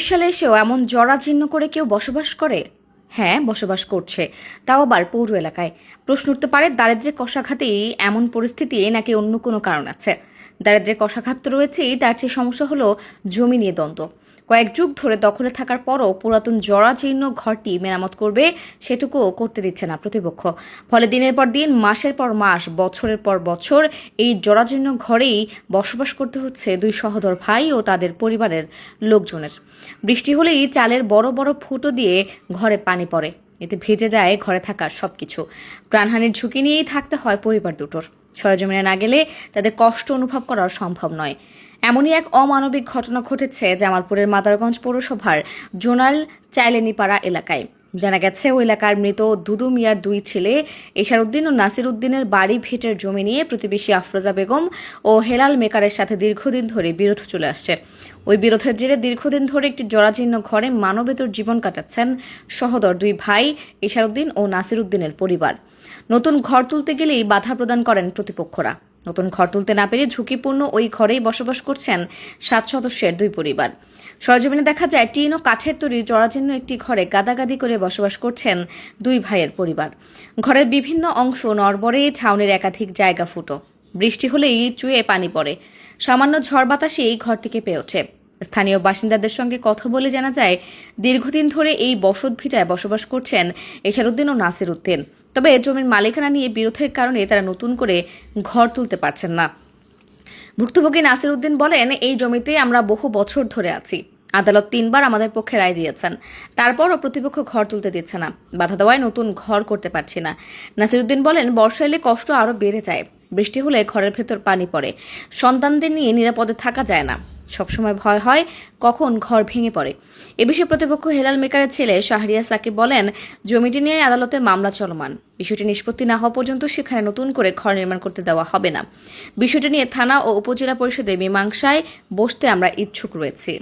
সালে এসেও এমন জরাজীর্ণ করে কেউ বসবাস করে? হ্যাঁ, বসবাস করছে, তাও আবার পৌর এলাকায়। প্রশ্ন উঠতে পারে, দারিদ্র্যের কষাঘাতেই এমন পরিস্থিতি নাকি অন্য কোনো কারণ আছে? দারিদ্র্যের কষাঘাত তো রয়েছেই, তার চেয়ে সমস্যা হলো জমি নিয়ে দ্বন্দ্ব। কয়েক যুগ ধরে দখলে থাকার পরও পুরাতন জরাজীর্ণ ঘরটি মেরামত করবে সেটুকুও করতে দিচ্ছে না প্রতিপক্ষ। ফলে দিনের পর দিন, মাসের পর মাস, বছরের পর বছর এই জরাজীর্ণ ঘরেই বসবাস করতে হচ্ছে দুই সহোদর ভাই ও তাদের পরিবারের লোকজনের। বৃষ্টি হলেই চালের বড় বড় ফুটো দিয়ে ঘরে পানি পড়ে, এতে ভেজে যায় ঘরে থাকা সবকিছু। প্রাণহানির ঝুঁকি নিয়েই থাকতে হয় পরিবার দুটোর। সরেজমিনে না গেলে তাদের কষ্ট অনুভব করা সম্ভব নয়। এমনই এক অমানবিক ঘটনা ঘটেছে জামালপুরের মাদারগঞ্জ পৌরসভার জোনাল চাইলেনিপাড়া এলাকায়। জানা গেছে, ওই এলাকার মৃত দুদু মিয়ার দুই ছেলে এশার উদ্দিন ও নাসির উদ্দিনের বাড়ি ভিটের জমি নিয়ে প্রতিবেশী আফরোজা বেগম ও হেলাল মেকারের সাথে দীর্ঘদিন ধরে বিরোধ চলে আসছে। ওই বিরোধের জেরে দীর্ঘদিন ধরে একটি জরাজীর্ণ ঘরে মানবেতর জীবন কাটাচ্ছেন সহোদর দুই ভাই এশার উদ্দিন ও নাসির উদ্দিনের পরিবার। নতুন ঘর তুলতে গেলেই বাধা প্রদান করেন প্রতিপক্ষরা। নতুন ঘর তুলতে না পেরে ঝুঁকিপূর্ণ ওই ঘরেই বসবাস করছেন 7 সদস্যের দুই পরিবার। সরেজমিনে দেখা যায়, টিন ও কাঠের তৈরি জরাজীর্ণ একটি ঘরে গাদাগাদি করে বসবাস করছেন দুই ভাইয়ের পরিবার। ঘরের বিভিন্ন অংশ নড়বড়ে, ছাউনির একাধিক জায়গা ফুটো। বৃষ্টি হলেই চুয়ে পানি পড়ে। সামান্য ঝড় বাতাসে এই ঘরটিকে পেয়ে ওঠে। স্থানীয় বাসিন্দাদের সঙ্গে কথা বলে জানা যায়, দীর্ঘদিন ধরে এই বসত ভিটায় বসবাস করছেন এশার উদ্দিন ও নাসির উদ্দিন। তবে জমির মালিকানা নিয়ে বিরোধের কারণে তারা নতুন করে ঘর তুলতে পারছেন না। ভুক্তভোগী নাসির উদ্দিন বলেন, এই জমিতে আমরা বহু বছর ধরে আছি। আদালত 3বার আমাদের পক্ষে রায় দিয়েছেন, তারপরও প্রতিপক্ষ ঘর তুলতে দিচ্ছে না। বাধা দেওয়ায় নতুন ঘর করতে পারছি না। নাসির উদ্দিন বলেন, বর্ষা এলে কষ্ট আরও বেড়ে যায়। বৃষ্টি হলে ঘরের ভেতর পানি পড়ে। সন্তানদের নিয়ে নিরাপদে থাকা যায় না। সবসময় ভয় হয় কখন ঘর ভেঙে পড়ে। এ বিষয়ে প্রতিপক্ষ হেলাল মেকারের ছেলে শাহরিয়া সাকিব বলেন, জমিটি নিয়ে আদালতে মামলা চলমান। বিষয়টি নিষ্পত্তি না হওয়া পর্যন্ত সেখানে নতুন করে ঘর নির্মাণ করতে দেওয়া হবে না। বিষয়টি নিয়ে থানা ও উপজেলা পরিষদে মীমাংসায় বসতে আমরা ইচ্ছুক রয়েছি।